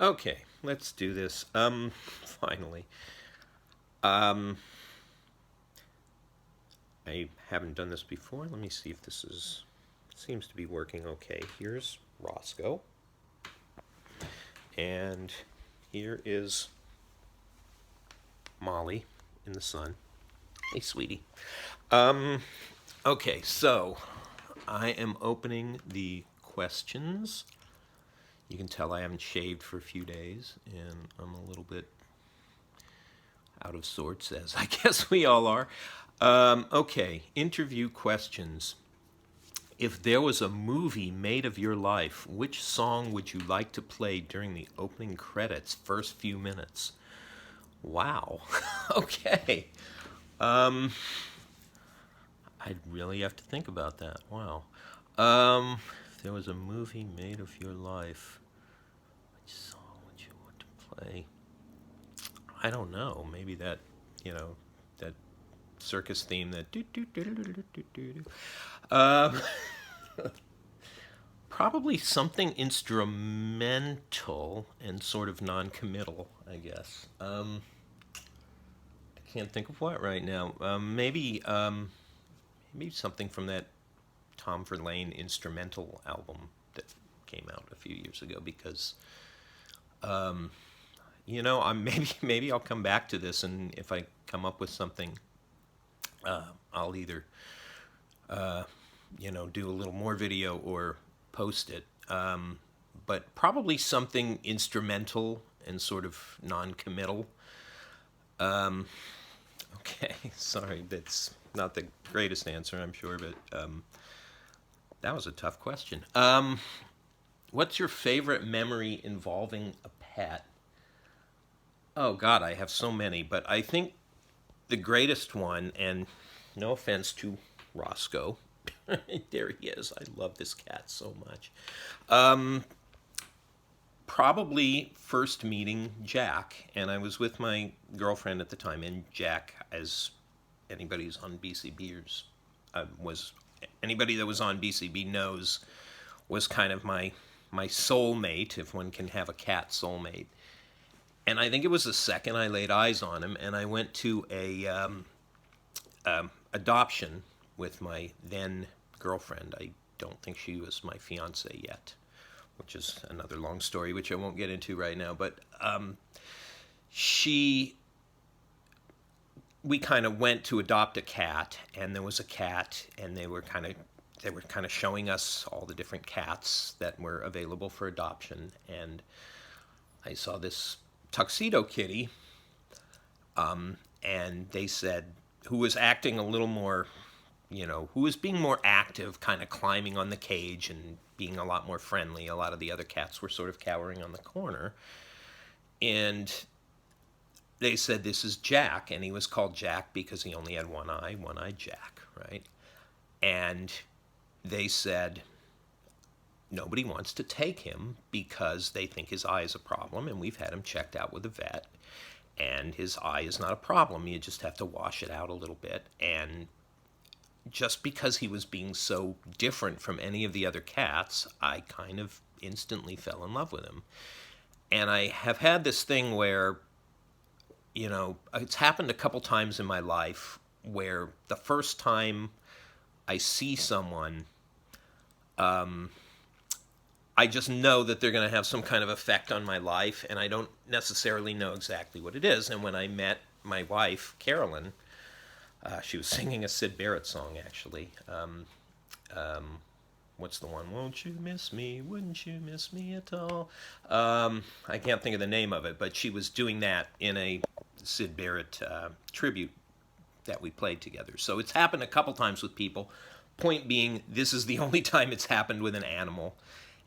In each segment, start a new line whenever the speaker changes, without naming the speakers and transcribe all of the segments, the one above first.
Okay, let's do this. Finally. Um, I haven't done this before. Let me see if this is seems to be working okay. Here's Roscoe, and here is Molly in the sun. Hey, sweetie. Um, okay, so I am opening the questions. You can tell I haven't shaved for a few days, and I'm a little bit out of sorts, as I guess we all are. Okay, interview questions. If there was a movie made of your life, which song would you like to play during the opening credits, first few minutes? Wow. Okay. Um, I'd really have to think about that. Wow. If there was a movie made of your life, which song would you want to play? I don't know. Maybe that, that circus theme that do do do do do do do do. Probably something instrumental and sort of non-committal, I guess. I can't think of what right now. Maybe something from that Tom Verlaine instrumental album that came out a few years ago. Because I'm maybe I'll come back to this, and if I come up with something, I'll either do a little more video or post it. But probably something instrumental and sort of non-committal. Okay, sorry, that's not the greatest answer, I'm sure, but that was a tough question. What's your favorite memory involving a pet? Oh God, I have so many, but I think the greatest one, and no offense to Roscoe, there he is. I love this cat so much. Um, Probably first meeting Jack, and I was with my girlfriend at the time, and Jack, as anybody who's on BCBers was anybody that was on BCB knows, was kind of my soulmate, if one can have a cat soulmate. And I think it was the second I laid eyes on him, and I went to a adoption with my then girlfriend. I don't think she was my fiance yet, which is another long story, which I won't get into right now. But she, we kind of went to adopt a cat, and there was a cat, and they were kind of showing us all the different cats that were available for adoption, and I saw this tuxedo kitty, and they said, who was acting a little more, who was being more active, kind of climbing on the cage and being a lot more friendly. A lot of the other cats were sort of cowering on the corner. And they said, this is Jack. And he was called Jack because he only had one-eyed Jack, right? And they said, nobody wants to take him because they think his eye is a problem. And we've had him checked out with a vet. And his eye is not a problem. You just have to wash it out a little bit. And just because he was being so different from any of the other cats, I kind of instantly fell in love with him. And I have had this thing where, it's happened a couple times in my life where the first time I see someone, I just know that they're going to have some kind of effect on my life, and I don't necessarily know exactly what it is. And when I met my wife, Carolyn, she was singing a Sid Barrett song, actually. What's the one? Won't you miss me? Wouldn't you miss me at all? I can't think of the name of it, but she was doing that in a Sid Barrett tribute that we played together. So it's happened a couple times with people. Point being, this is the only time it's happened with an animal.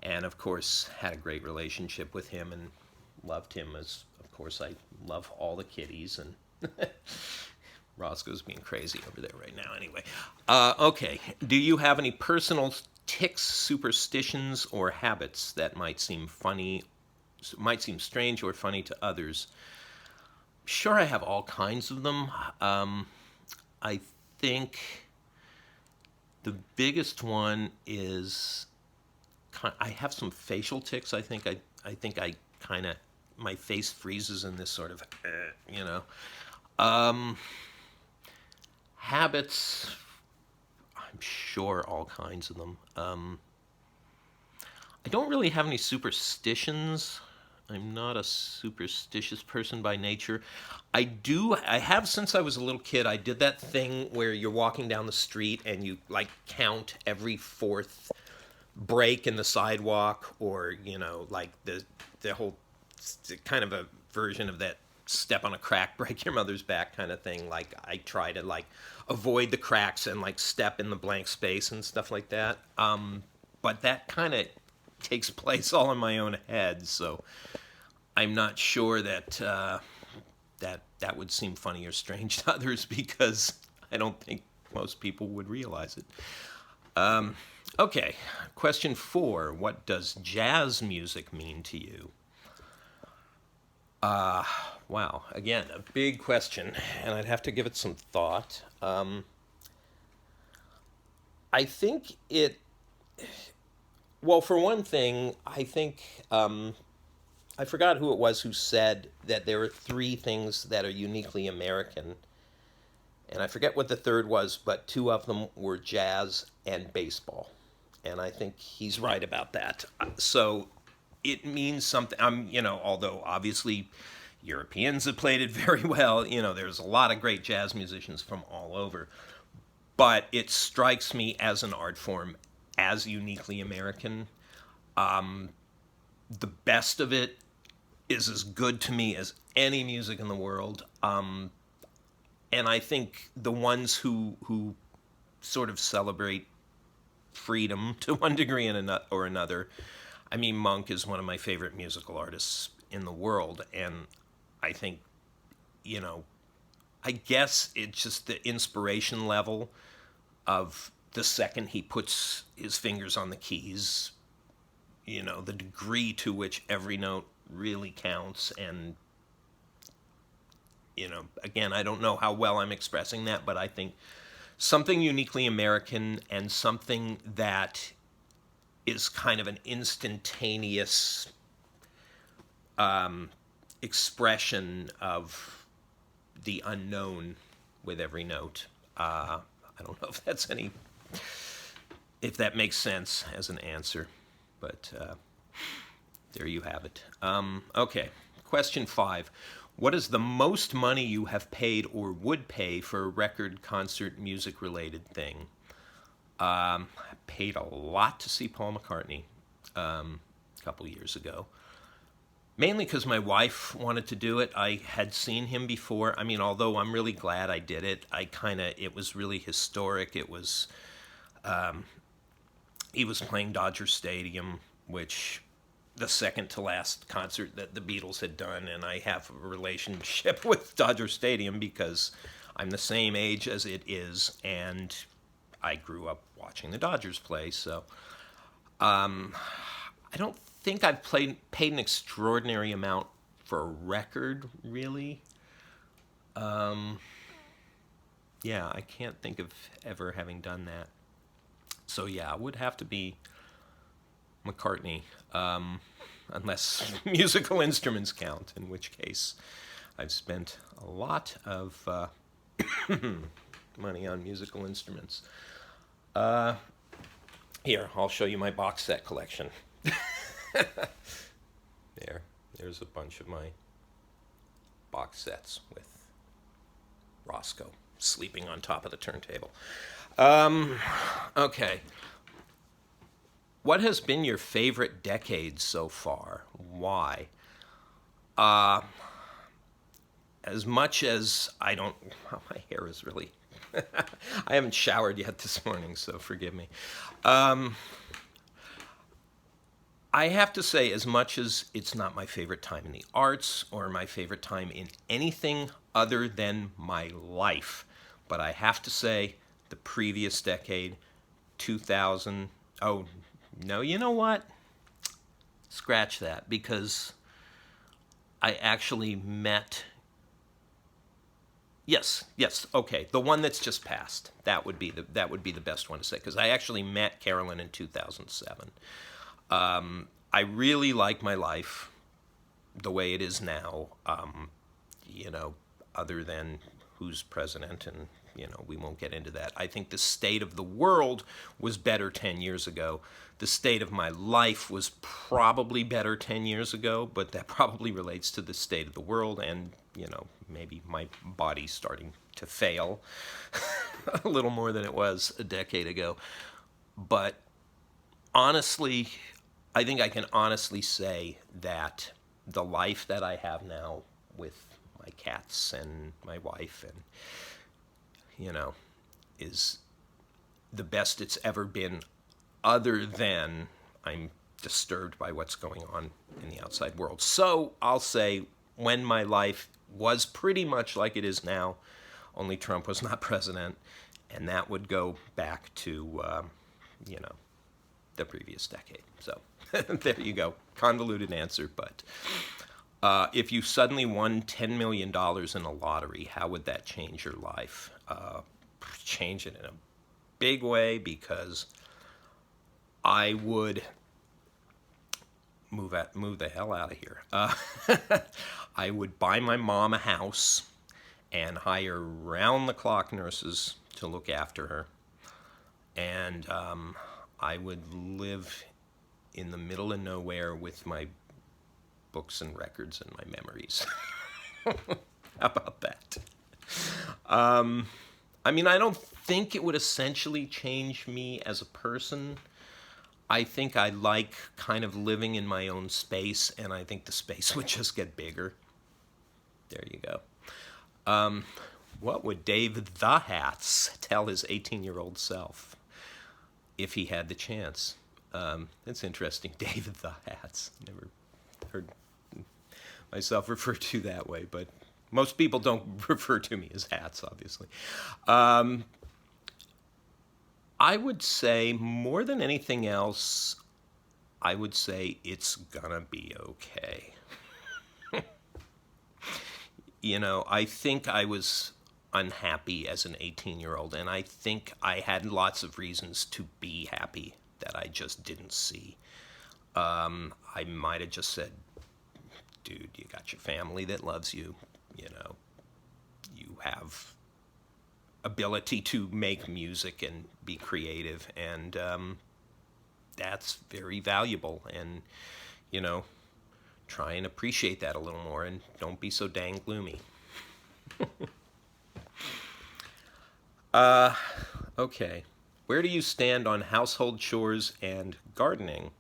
And of course, had a great relationship with him and loved him as, of course, I love all the kitties. And Roscoe's being crazy over there right now. Anyway, okay. Do you have any personal tics, superstitions, or habits that might seem strange or funny to others? Sure, I have all kinds of them. I think the biggest one is I have some facial tics. I think I kind of, my face freezes in this sort of, you know. Um, Habits, I'm sure all kinds of them. I don't really have any superstitions. I'm not a superstitious person by nature. I have since I was a little kid. I did that thing where you're walking down the street and you like count every fourth break in the sidewalk, or, you know, like the whole kind of a version of that step on a crack, break your mother's back kind of thing. Like I try to like avoid the cracks and like step in the blank space and stuff like that. But that kind of takes place all in my own head, so I'm not sure that that would seem funny or strange to others, because I don't think most people would realize it. Okay, question 4. What does jazz music mean to you? Wow, again, a big question, and I'd have to give it some thought. I think it, well, for one thing, I think, I forgot who it was who said that there are 3 things that are uniquely American, and I forget what the third was, but 2 of them were jazz and baseball. And I think he's right about that. So it means something. You know, although obviously Europeans have played it very well, you know, there's a lot of great jazz musicians from all over. But it strikes me as an art form as uniquely American. The best of it is as good to me as any music in the world. And I think the ones who sort of celebrate freedom to one degree or another. I mean, Monk is one of my favorite musical artists in the world, and I think, you know, I guess it's just the inspiration level of the second he puts his fingers on the keys, you know, the degree to which every note really counts. And, you know, again, I don't know how well I'm expressing that, but I think something uniquely American and something that is kind of an instantaneous expression of the unknown with every note. I don't know if that makes sense as an answer, but there you have it. Okay, question 5. What is the most money you have paid or would pay for a record, concert, music-related thing? I paid a lot to see Paul McCartney a couple years ago. Mainly because my wife wanted to do it. I had seen him before. I mean, although I'm really glad I did it, it was really historic. It was, he was playing Dodger Stadium, which the second to last concert that the Beatles had done, and I have a relationship with Dodger Stadium because I'm the same age as it is, and I grew up watching the Dodgers play. So I don't think I've paid an extraordinary amount for a record, really. Yeah, I can't think of ever having done that. So yeah, it would have to be McCartney, unless musical instruments count, in which case I've spent a lot of money on musical instruments. Here, I'll show you my box set collection. There's a bunch of my box sets with Roscoe sleeping on top of the turntable. Okay. What has been your favorite decade so far? Why? As much as I don't... Well, my hair is really... I haven't showered yet this morning, so forgive me. I have to say, as much as it's not my favorite time in the arts or my favorite time in anything other than my life, but I have to say the previous decade, 2000... Oh, no, you know what? Scratch that, because I actually met... Yes, okay, the one that's just passed. That would be the best one to say, because I actually met Carolyn in 2007. I really like my life. the way it is now, you know, other than who's president, and, you know, we won't get into that. I think the state of the world was better 10 years ago. The state of my life was probably better 10 years ago, but that probably relates to the state of the world and, you know, maybe my body's starting to fail a little more than it was a decade ago. But honestly, I think I can honestly say that the life that I have now with my cats and my wife and, you know, is the best it's ever been, other than I'm disturbed by what's going on in the outside world. So I'll say when my life was pretty much like it is now, only Trump was not president, and that would go back to, you know, the previous decade. So there you go. Convoluted answer, but if you suddenly won $10 million in a lottery, how would that change your life? Change it in a big way, because I would move the hell out of here. I would buy my mom a house and hire round-the-clock nurses to look after her. And I would live in the middle of nowhere with my books and records and my memories. How about that? I mean, I don't think it would essentially change me as a person. I think I like kind of living in my own space, and I think the space would just get bigger. There you go. What would Dave the Hats tell his 18-year-old self if he had the chance? It's interesting, Dave the Hats. Never heard myself referred to that way, but most people don't refer to me as hats, obviously. I would say, more than anything else, I would say it's gonna be okay. You know, I think I was unhappy as an 18-year-old, and I think I had lots of reasons to be happy that I just didn't see. I might have just said, dude, you got your family that loves you, you know, you have ability to make music and be creative, and that's very valuable. And, you know, try and appreciate that a little more, and don't be so dang gloomy. Okay. Where do you stand on household chores and gardening?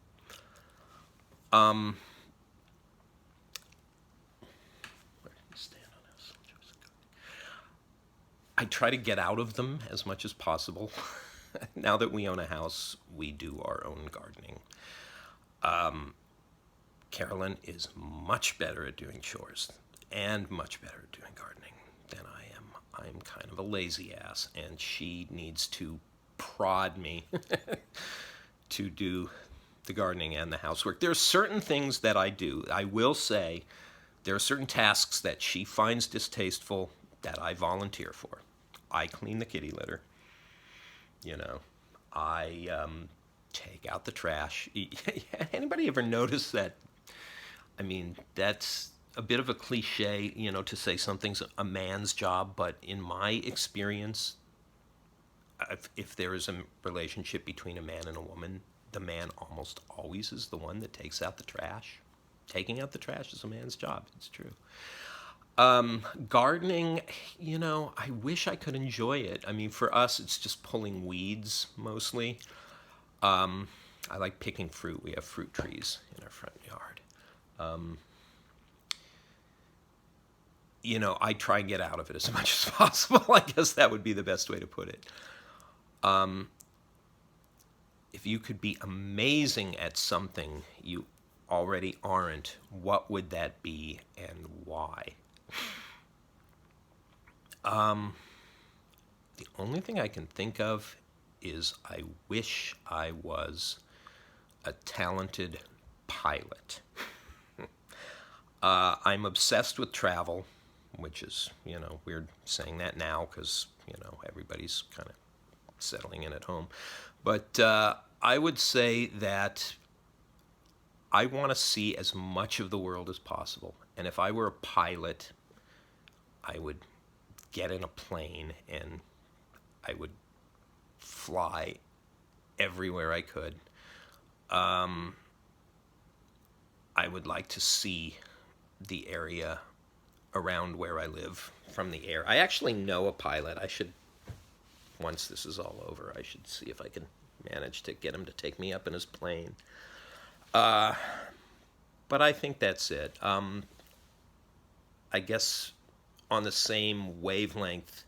Where do you stand on household chores and gardening? I try to get out of them as much as possible. Now that we own a house, we do our own gardening. Carolyn is much better at doing chores and much better at doing gardening than I am. I'm kind of a lazy ass, and she needs to prod me to do the gardening and the housework. There are certain things that I do. I will say there are certain tasks that she finds distasteful that I volunteer for. I clean the kitty litter. You know, I take out the trash. Anybody ever notice that? I mean, that's a bit of a cliche, you know, to say something's a man's job, but in my experience, if there is a relationship between a man and a woman, the man almost always is the one that takes out the trash. Taking out the trash is a man's job. It's true. Gardening, you know, I wish I could enjoy it. I mean, for us, it's just pulling weeds mostly. I like picking fruit. We have fruit trees in our front yard. You know, I try and get out of it as much as possible. I guess that would be the best way to put it. If you could be amazing at something you already aren't, what would that be and why? The only thing I can think of is I wish I was a talented pilot. I'm obsessed with travel, which is, you know, weird saying that now because, you know, everybody's kind of settling in at home. But I would say that I want to see as much of the world as possible. And if I were a pilot, I would get in a plane and I would fly everywhere I could. I would like to see the area around where I live from the air. I actually know a pilot. I should, once this is all over, I should see if I can manage to get him to take me up in his plane. But I think that's it. I guess on the same wavelength,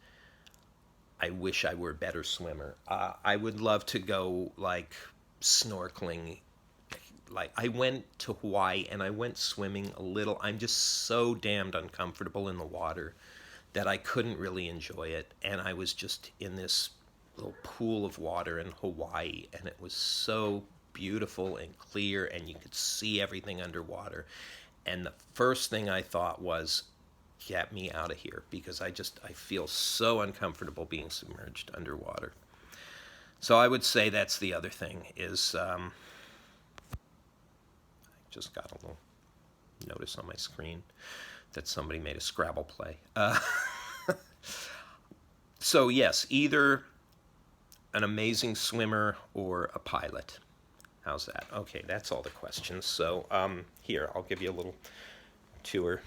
I wish I were a better swimmer. I would love to go like snorkeling. Like I went to Hawaii and I went swimming a little. I'm just so damned uncomfortable in the water that I couldn't really enjoy it. And I was just in this little pool of water in Hawaii, and it was so beautiful and clear, and you could see everything underwater. And the first thing I thought was, get me out of here, because I feel so uncomfortable being submerged underwater. So I would say that's the other thing is, I just got a little notice on my screen that somebody made a Scrabble play. So yes, either an amazing swimmer or a pilot. How's that? Okay, that's all the questions. So here, I'll give you a little tour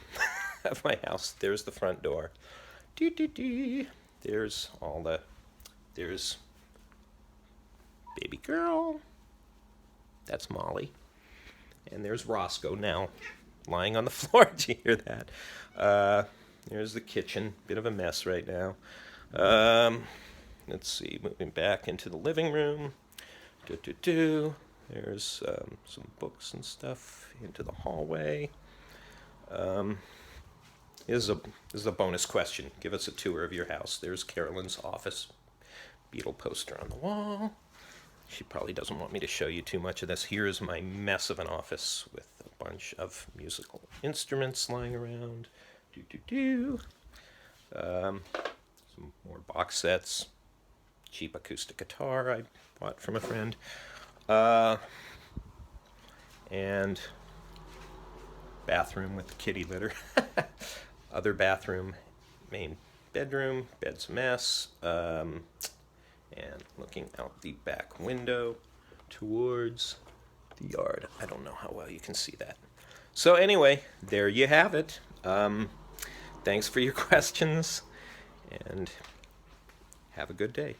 of my house. There's the front door. There's there's baby girl. That's Molly. And there's Roscoe now lying on the floor. Did you hear that? There's the kitchen. Bit of a mess right now. Let's see. Moving back into the living room. There's some books and stuff into the hallway. This is a bonus question. Give us a tour of your house. There's Carolyn's office. Beatle poster on the wall. She probably doesn't want me to show you too much of this. Here is my mess of an office with a bunch of musical instruments lying around. Some more box sets. Cheap acoustic guitar I bought from a friend. And bathroom with the kitty litter. Other bathroom, main bedroom, bed's a mess. And looking out the back window towards the yard. I don't know how well you can see that. So anyway, there you have it. Thanks for your questions, and have a good day.